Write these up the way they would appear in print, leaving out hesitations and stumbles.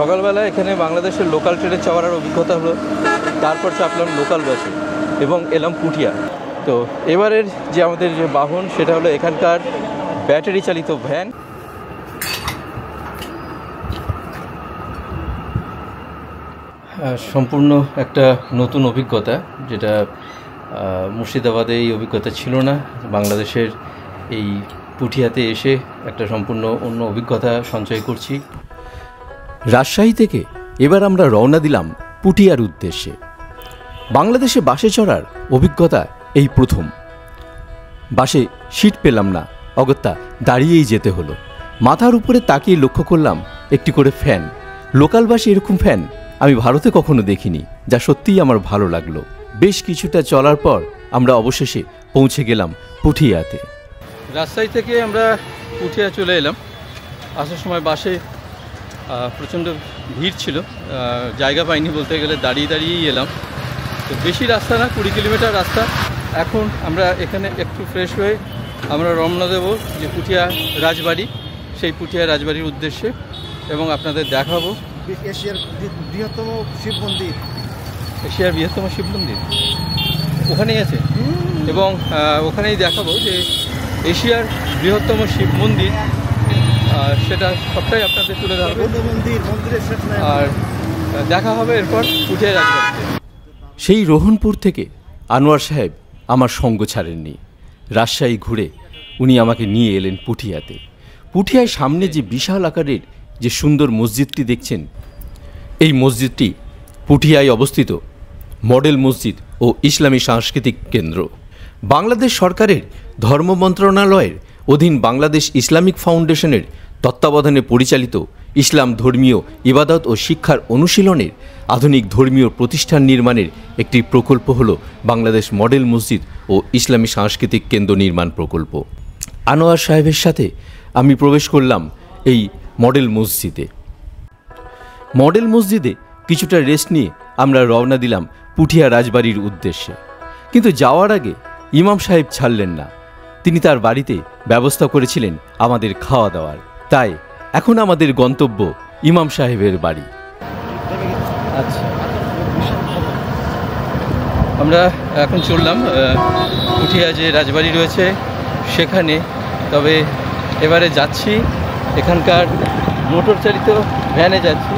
সকালবেলা এখানে বাংলাদেশের লোকাল ট্রেনে চাওয়ার অভিজ্ঞতা হলো, তারপর চাপলাম লোকাল বাসে এবং এলাম পুঠিয়া। তো এবারের যে আমাদের যে বাহন সেটা হলো এখানকার ব্যাটারি চালিত ভ্যান। সম্পূর্ণ একটা নতুন অভিজ্ঞতা, যেটা মুর্শিদাবাদে এই অভিজ্ঞতা ছিল না। বাংলাদেশের এই পুঠিয়াতে এসে একটা সম্পূর্ণ অন্য অভিজ্ঞতা সঞ্চয় করছি। রাজশাহী থেকে এবার আমরা রওনা দিলাম পুঠিয়ার উদ্দেশ্যে। বাংলাদেশে বাসে চড়ার অভিজ্ঞতা এই প্রথম। বাসে সিট পেলাম না, অগত্যা দাঁড়িয়েই যেতে হলো। মাথার উপরে তাকিয়ে লক্ষ্য করলাম একটি করে ফ্যান। লোকাল বাসে এরকম ফ্যান আমি ভারতে কখনো দেখিনি, যা সত্যিই আমার ভালো লাগলো। বেশ কিছুটা চলার পর আমরা অবশেষে পৌঁছে গেলাম পুঠিয়াতে। রাজশাহী থেকে আমরা পুঠিয়া চলে এলাম। আসার সময় বাসে প্রচণ্ড ভিড় ছিল, জায়গা পাইনি বলতে গেলে, দাঁড়িয়ে দাঁড়িয়েই এলাম। তো বেশি রাস্তা না, 20 কিলোমিটার রাস্তা। এখন আমরা এখানে একটু ফ্রেশ হয়ে আমরা রওনা দেব যে পুঠিয়া রাজবাড়ি, সেই পুঠিয়া রাজবাড়ির উদ্দেশ্যে, এবং আপনাদের দেখাবো এশিয়ার বৃহত্তম শিব মন্দির। এশিয়ার বৃহত্তম শিব মন্দির ওখানেই আছে, এবং ওখানেই দেখাবো যে এশিয়ার বৃহত্তম শিব মন্দির, সেটা সবটাই আপনাদের তুলে ধরবো। আর দেখা হবে এরপর পুঠিয়া রাজবাড়িতে। সেই রোহনপুর থেকে আনোয়ার সাহেব আমার সঙ্গ ছাড়েননি। রাজশাহী ঘুরে উনি আমাকে নিয়ে এলেন পুঠিয়াতে। পুঠিয়ায় সামনে যে বিশাল আকারের যে সুন্দর মসজিদটি দেখছেন, এই মসজিদটি পুঠিয়ায় অবস্থিত মডেল মসজিদ ও ইসলামী সাংস্কৃতিক কেন্দ্র। বাংলাদেশ সরকারের ধর্ম মন্ত্রণালয়ের অধীন বাংলাদেশ ইসলামিক ফাউন্ডেশনের তত্ত্বাবধানে পরিচালিত ইসলাম ধর্মীয় ইবাদত ও শিক্ষার অনুশীলনের আধুনিক ধর্মীয় প্রতিষ্ঠান নির্মাণের একটি প্রকল্প হল বাংলাদেশ মডেল মসজিদ ও ইসলামী সাংস্কৃতিক কেন্দ্র নির্মাণ প্রকল্প। আনোয়ার সাহেবের সাথে আমি প্রবেশ করলাম এই মডেল মসজিদে। মডেল মসজিদে কিছুটা রেস্ট নিয়ে আমরা রওনা দিলাম পুঠিয়া রাজবাড়ির উদ্দেশ্যে। কিন্তু যাওয়ার আগে ইমাম সাহেব ছাড়লেন না। তিনি তার বাড়িতে ব্যবস্থা করেছিলেন আমাদের খাওয়া দাওয়ার। তাই এখন আমাদের গন্তব্য ইমাম সাহেবের বাড়ি। আচ্ছা, আমরা এখন চললাম পুঠিয়া যে রাজবাড়ি রয়েছে সেখানে। তবে এবারে যাচ্ছি এখানকার মোটর চালিত ভ্যানে যাচ্ছি।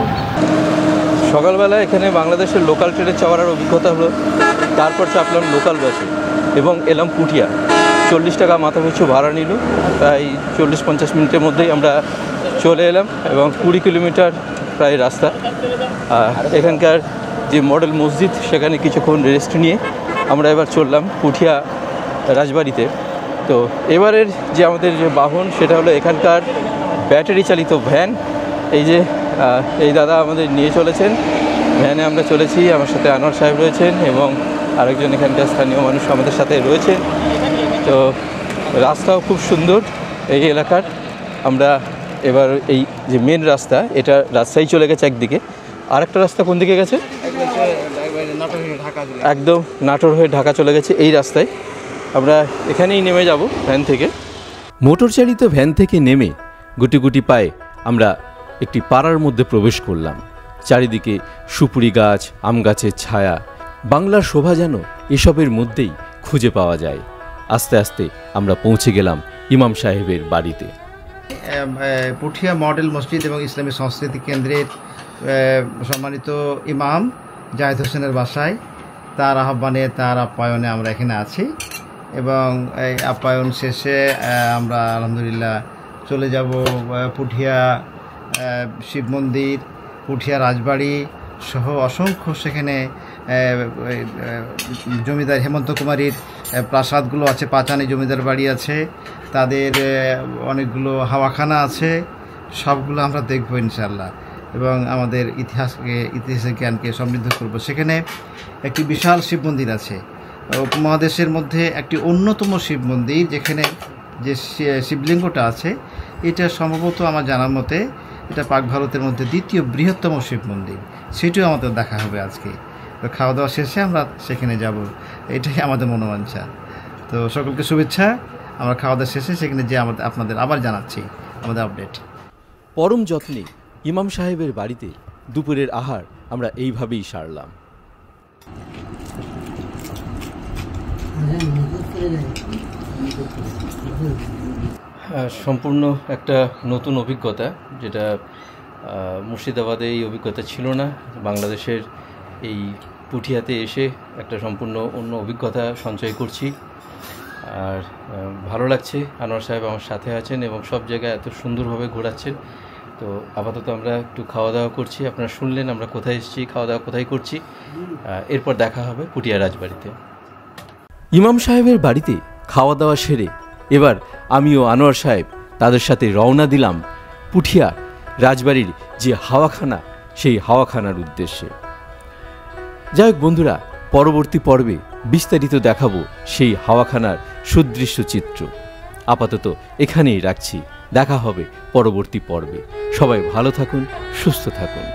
সকালবেলা এখানে বাংলাদেশের লোকাল ট্রেনে চাওয়ার অভিজ্ঞতা হলো, তারপর চাপলাম লোকাল বাসে এবং এলাম পুঠিয়া। 40 টাকা মাথা পিছু ভাড়া নিল। প্রায় 40-50 মিনিটের মধ্যেই আমরা চলে এলাম, এবং 20 কিলোমিটার প্রায় রাস্তা। এখানকার যে মডেল মসজিদ সেখানে কিছুক্ষণ রেস্ট নিয়ে আমরা এবার চললাম পুঠিয়া রাজবাড়িতে। তো এবারের যে আমাদের যে বাহন সেটা হলো এখানকার ব্যাটারি চালিত ভ্যান। এই যে এই দাদা আমাদের নিয়ে চলেছেন, ভ্যানে আমরা চলেছি। আমার সাথে আনোয়ার সাহেব রয়েছেন এবং আরেকজন এখানকার স্থানীয় মানুষ আমাদের সাথে রয়েছেন। তো রাস্তাও খুব সুন্দর এই এলাকার। আমরা এবার এই যে মেন রাস্তা, এটা রাজশাহী চলে গেছে একদিকে, আরেকটা রাস্তা কোন দিকে গেছে? একদম নাটোর হয়ে ঢাকা চলে গেছে। এই রাস্তায় আমরা এখানেই নেমে যাব ভ্যান থেকে। মোটর চালিত ভ্যান থেকে নেমে গুটি গুটি পায়ে আমরা একটি পাড়ার মধ্যে প্রবেশ করলাম। চারিদিকে সুপুরি গাছ, আম গাছের ছায়া। বাংলার শোভা যেন এসবের মধ্যেই খুঁজে পাওয়া যায়। আস্তে আস্তে আমরা পৌঁছে গেলাম ইমাম সাহেবের বাড়িতে। পুঠিয়া মডেল মসজিদ এবং ইসলামী সংস্কৃতি কেন্দ্রের সম্মানিত ইমাম জাহিদ হোসেনের বাসায়, তার আহ্বানে, তার আপ্যায়নে আমরা এখানে আছি। এবং এই আপ্যায়ন শেষে আমরা আলহামদুলিল্লাহ চলে যাব পুঠিয়া শিব মন্দির, পুঠিয়া রাজবাড়ি সহ অসংখ্য সেখানে জমিদার হেমন্ত কুমারীর প্রাসাদগুলো আছে, পাঁচানি জমিদার বাড়ি আছে, তাদের অনেকগুলো হাওয়াখানা আছে। সবগুলো আমরা দেখব ইনশাআল্লাহ, এবং আমাদের ইতিহাসের জ্ঞানকে সমৃদ্ধ করব। সেখানে একটি বিশাল শিব মন্দির আছে, উপমহাদেশের মধ্যে একটি অন্যতম শিব মন্দির, যেখানে যে শিবলিঙ্গটা আছে এটা সম্ভবত আমার জানার মতে এটা পাক ভারতের মধ্যে দ্বিতীয় বৃহত্তম শিব মন্দির। সেটিও আমাদের দেখা হবে আজকে। তো খাওয়া দাওয়া শেষে আমরা সেখানে যাব, এটাই আমাদের মনোবাঞ্ছা। তো সকলকে শুভেচ্ছা। আমরা খাওয়া দাওয়া শেষে সেখানে যে আপনাদের আবার জানাচ্ছি আমাদের আপডেট। পরম যত্নে ইমাম সাহেবের বাড়িতে দুপুরের আহার আমরা এইভাবেই সারলাম। সম্পূর্ণ একটা নতুন অভিজ্ঞতা, যেটা মুর্শিদাবাদে এই অভিজ্ঞতা ছিল না। বাংলাদেশের এই পুঠিয়াতে এসে একটা সম্পূর্ণ অন্য অভিজ্ঞতা সঞ্চয় করছি। আর ভালো লাগছে, আনোয়ার সাহেব আমার সাথে আছেন এবং সব জায়গায় এত সুন্দরভাবে ঘোরাচ্ছেন। তো আপাতত আমরা একটু খাওয়া দাওয়া করছি। আপনারা শুনলেন আমরা কোথায় এসেছি, খাওয়া দাওয়া কোথায় করছি। এরপর দেখা হবে পুঠিয়া রাজবাড়িতে। ইমাম সাহেবের বাড়িতে খাওয়া দাওয়া সেরে এবার আমিও আনোয়ার সাহেব তাদের সাথে রওনা দিলাম পুঠিয়া রাজবাড়ির যে হাওয়াখানা, সেই হাওয়াখানার উদ্দেশ্যে। যাই হোক বন্ধুরা, পরবর্তী পর্বে বিস্তারিত দেখাবো সেই হাওয়াখানার সুদৃশ্য চিত্র। আপাতত এখানেই রাখছি, দেখা হবে পরবর্তী পর্বে। সবাই ভালো থাকুন, সুস্থ থাকুন।